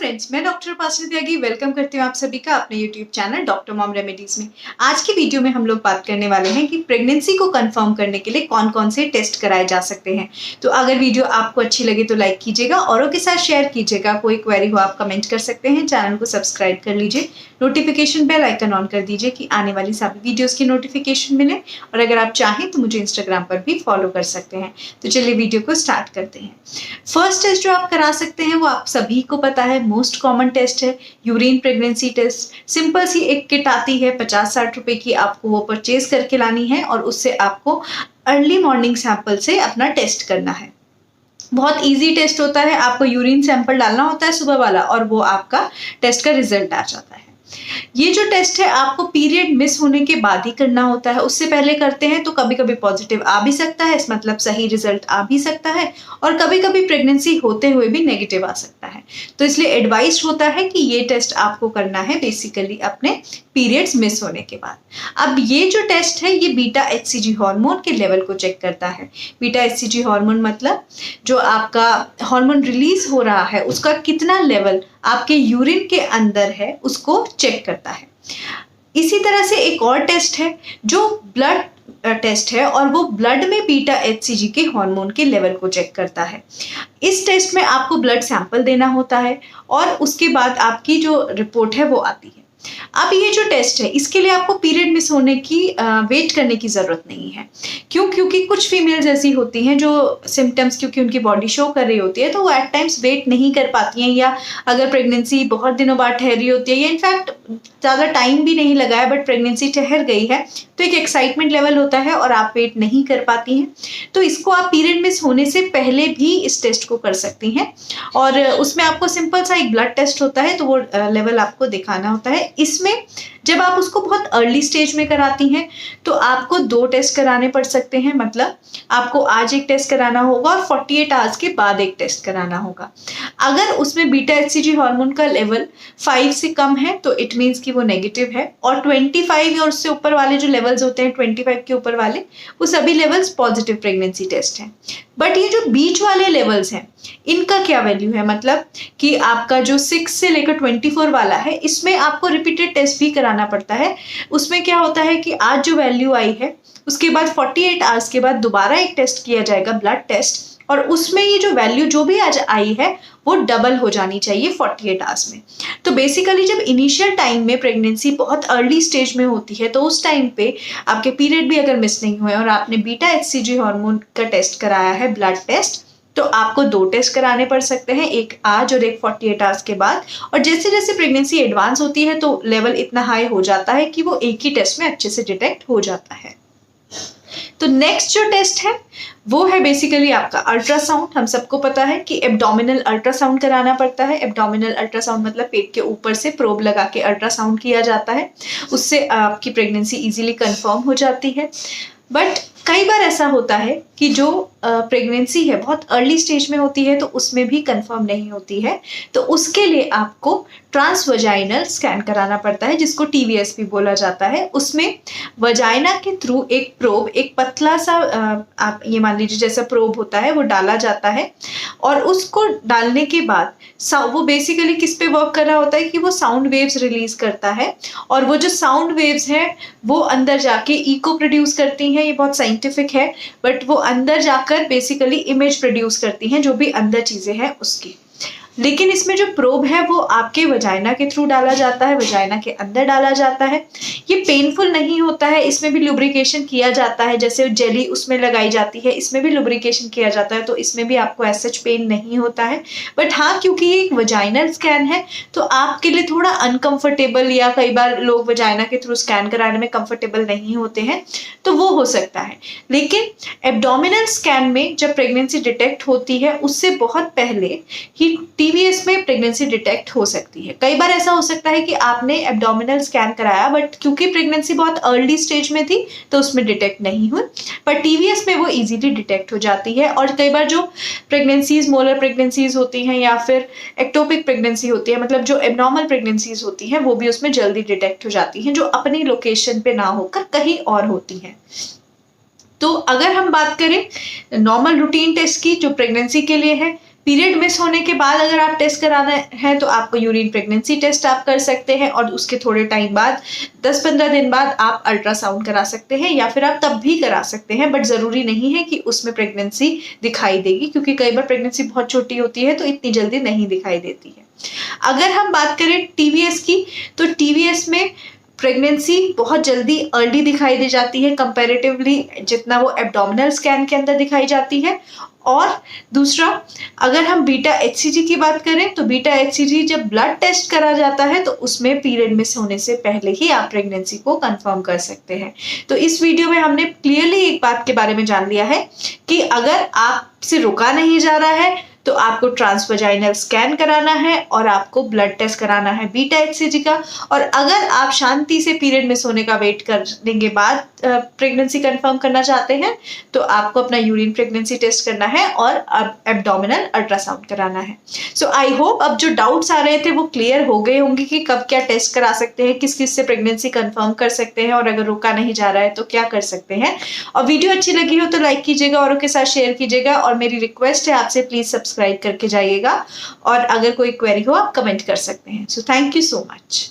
Friends, मैं doctor उपासना त्यागी welcome करती हूँ आप सभी का अपने YouTube channel doctor mom remedies में। आज की वीडियो में हम लोग बात करने वाले हैं कि प्रेगनेंसी को कंफर्म करने के लिए कौन कौन से टेस्ट कराए जा सकते हैं। तो अगर वीडियो आपको अच्छी लगे तो लाइक कीजिएगा, औरों के साथ शेयर कीजिएगा। कोई क्वेरी हो आप कमेंट कर सकते हैं। चैनल को सब्सक्राइब कर लीजिए, नोटिफिकेशन बेल आइकन ऑन कर दीजिए कि आने वाली सभी वीडियोज़ की नोटिफिकेशन मिले। और अगर आप चाहें तो मुझे इंस्टाग्राम पर भी फॉलो कर सकते हैं। तो चलिए वीडियो को स्टार्ट करते हैं। फर्स्ट टेस्ट जो आप करा सकते हैं वो आप सभी को पता है, मोस्ट कॉमन टेस्ट है यूरिन प्रेगनेंसी टेस्ट। सिंपल सी एक किट आती है 50-60 रुपए की, आपको वो परचेज करके लानी है और उससे आपको अर्ली मॉर्निंग सैंपल से अपना टेस्ट करना है। बहुत इजी टेस्ट होता है, आपको यूरिन सैंपल डालना होता है सुबह वाला और वो आपका टेस्ट का रिजल्ट आ जाता है। ये जो टेस्ट है आपको पीरियड मिस होने के बाद ही करना होता है। उससे पहले करते हैं तो कभी कभी पॉजिटिव आ भी सकता है, इस मतलब सही रिजल्ट आ भी सकता है, और कभी कभी प्रेगनेंसी होते हुए भी नेगेटिव आ सकता है। तो इसलिए एडवाइस होता है कि ये टेस्ट आपको करना है बेसिकली अपने पीरियड्स मिस होने के बाद। अब ये जो टेस्ट है ये बीटा HCG हार्मोन के लेवल को चेक करता है। बीटा HCG हार्मोन मतलब जो आपका हार्मोन रिलीज हो रहा है उसका कितना लेवल आपके यूरिन के अंदर है उसको चेक करता है। इसी तरह से एक और टेस्ट है जो ब्लड टेस्ट है और वो ब्लड में बीटा HCG के हार्मोन के लेवल को चेक करता है। इस टेस्ट में आपको ब्लड सैंपल देना होता है और उसके बाद आपकी जो रिपोर्ट है वो आती है। अब ये जो टेस्ट है इसके लिए आपको पीरियड मिस होने की वेट करने की ज़रूरत नहीं है। क्यों? क्योंकि कुछ फीमेल्स ऐसी होती हैं जो सिम्टम्स क्योंकि उनकी बॉडी शो कर रही होती है तो वो एट टाइम्स वेट नहीं कर पाती हैं, या अगर प्रेगनेंसी बहुत दिनों बाद ठहरी होती है या इनफैक्ट ज़्यादा टाइम भी नहीं लगा है बट प्रेगनेंसी ठहर गई है तो एक एक्साइटमेंट लेवल होता है और आप वेट नहीं कर पाती हैं। तो इसको आप पीरियड मिस होने से पहले भी इस टेस्ट को कर सकती हैं और उसमें आपको सिंपल सा एक ब्लड टेस्ट होता है तो वो लेवल आपको दिखाना होता है। इसमें जब आप उसको बहुत अर्ली स्टेज में कराती हैं तो आपको 2 टेस्ट कराने पड़ सकते हैं, मतलब आपको आज एक टेस्ट कराना होगा और 48 आवर्स के बाद एक टेस्ट कराना होगा। अगर उसमें बीटा HCG हार्मोन का लेवल 5 से कम है तो इट मीन्स कि वो नेगेटिव है, और 25 और उससे ऊपर वाले जो लेवल्स होते हैं 25 के ऊपर वाले वो सभी लेवल्स पॉजिटिव प्रेगनेंसी टेस्ट हैं। बट ये जो बीच वाले लेवल्स हैं इनका क्या वैल्यू है, मतलब कि आपका जो 6 से लेकर 24 वाला है इसमें आपको रिपीटेड टेस्ट भी कराना पड़ता है। उसमें क्या होता है कि आज जो वैल्यू आई है उसके बाद 48 आवर्स के बाद दोबारा एक टेस्ट किया जाएगा, ब्लड टेस्ट, और उसमें ये जो वैल्यू जो भी आज आई है वो डबल हो जानी चाहिए 48 आवर्स में। तो बेसिकली जब इनिशियल टाइम में प्रेगनेंसी बहुत अर्ली स्टेज में होती है तो उस टाइम पे आपके पीरियड भी अगर मिस नहीं हुए और आपने बीटा HCG हार्मोन का टेस्ट कराया है, ब्लड टेस्ट, तो आपको 2 टेस्ट कराने पड़ सकते हैं, एक आज और एक 48 आवर्स के बाद। और जैसे जैसे प्रेगनेंसी एडवांस होती है तो लेवल इतना हाई हो जाता है कि वो एक ही टेस्ट में अच्छे से डिटेक्ट हो जाता है। तो नेक्स्ट जो टेस्ट है वो है बेसिकली आपका अल्ट्रासाउंड। हम सबको पता है कि एब्डोमिनल अल्ट्रासाउंड कराना पड़ता है। एब्डोमिनल अल्ट्रासाउंड मतलब पेट के ऊपर से प्रोब लगा के अल्ट्रासाउंड किया जाता है, उससे आपकी प्रेगनेंसी इजीली कंफर्म हो जाती है। बट कई बार ऐसा होता है कि जो प्रेगनेंसी है बहुत अर्ली स्टेज में होती है तो उसमें भी कंफर्म नहीं होती है, तो उसके लिए आपको ट्रांसवजाइनल स्कैन कराना पड़ता है जिसको TVS भी बोला जाता है। उसमें वजाइना के थ्रू एक प्रोब, एक पतला सा आप ये मान लीजिए जैसा प्रोब होता है वो डाला जाता है, और उसको डालने के बाद वो बेसिकली किस पे वर्क कर रहा होता है कि वो साउंड वेव्स रिलीज करता है, और वो जो साउंड वेव्स हैं वो अंदर जाके इको प्रोड्यूस करती हैं। ये बहुत साइंटिफिक है बट वो अंदर जाकर बेसिकली इमेज प्रोड्यूस करती हैं जो भी अंदर चीजें हैं उसकी। लेकिन इसमें जो प्रोब है वो आपके वजाइना के थ्रू डाला जाता है, वजाइना के अंदर डाला जाता है। ये पेनफुल नहीं होता है, इसमें भी लुब्रिकेशन किया जाता है, जैसे जेली उसमें लगाई जाती है इसमें भी लुब्रिकेशन किया जाता है, तो इसमें भी आपको एज सच पेन नहीं होता है। बट हाँ, क्योंकि ये एक वजाइनल स्कैन है तो आपके लिए थोड़ा अनकंफर्टेबल, या कई बार लोग वजाइना के थ्रू स्कैन कराने में कंफर्टेबल नहीं होते हैं तो वो हो सकता है। लेकिन एब्डोमिनल स्कैन में जब प्रेगनेंसी डिटेक्ट होती है उससे बहुत पहले ही TVS में प्रेगनेंसी डिटेक्ट हो सकती है। कई बार ऐसा हो सकता है कि आपने एब्डोमिनल स्कैन कराया बट क्योंकि प्रेगनेंसी बहुत अर्ली स्टेज में थी तो उसमें डिटेक्ट नहीं हुई, पर TVS में वो इजीली डिटेक्ट हो जाती है। और कई बार जो प्रेगनेंसीज मोलर प्रेगनेंसीज होती हैं या फिर एक्टोपिक प्रेगनेंसी होती है, मतलब जो एबनॉर्मल प्रेगनेंसीज होती हैं वो भी उसमें जल्दी डिटेक्ट हो जाती हैं जो अपनी लोकेशन पे ना होकर कहीं और होती हैं। तो अगर हम बात करें नॉर्मल रूटीन टेस्ट की जो प्रेगनेंसी के लिए है, पीरियड मिस होने के बाद अगर आप टेस्ट कराना है तो आपको यूरिन प्रेगनेंसी टेस्ट आप कर सकते हैं, और उसके थोड़े टाइम बाद 10-15 दिन बाद आप अल्ट्रासाउंड करा सकते हैं, या फिर आप तब भी करा सकते हैं, बट ज़रूरी नहीं है कि उसमें प्रेगनेंसी दिखाई देगी, क्योंकि कई बार प्रेगनेंसी बहुत छोटी होती है तो इतनी जल्दी नहीं दिखाई देती है। अगर हम बात करें टीवीएस की, तो टीवीएस में प्रेगनेंसी बहुत जल्दी अर्ली दिखाई दे जाती है कंपैरेटिवली जितना वो एब्डोमिनल स्कैन के अंदर दिखाई जाती है। और दूसरा, अगर हम बीटा एचसीजी की बात करें तो बीटा एचसीजी जब ब्लड टेस्ट करा जाता है तो उसमें पीरियड मिस होने से पहले ही आप प्रेगनेंसी को कंफर्म कर सकते हैं। तो इस वीडियो में हमने क्लियरली एक बात के बारे में जान लिया है कि अगर आपसे रुका नहीं जा रहा है तो आपको ट्रांसवजाइनल स्कैन कराना है और आपको ब्लड टेस्ट कराना है बीटा एचसीजी का। और अगर आप शांति से पीरियड मिस होने का वेट करने के बाद प्रेगनेंसी कंफर्म करना चाहते हैं तो आपको अपना यूरिन प्रेगनेंसी टेस्ट करना है और एब्डोमिनल अल्ट्रासाउंड कराना है। सो आई होप अब जो डाउट्स आ रहे थे वो क्लियर हो गए होंगे कि कब क्या टेस्ट करा सकते हैं, किस किस से प्रेगनेंसी कंफर्म कर सकते हैं, और अगर रोका नहीं जा रहा है तो क्या कर सकते हैं। और वीडियो अच्छी लगी हो तो लाइक कीजिएगा, औरों के साथ शेयर कीजिएगा, और मेरी रिक्वेस्ट है आपसे प्लीज सब्सक्राइब करके जाइएगा, और अगर कोई क्वेरी हो आप कमेंट कर सकते हैं। So thank you so much.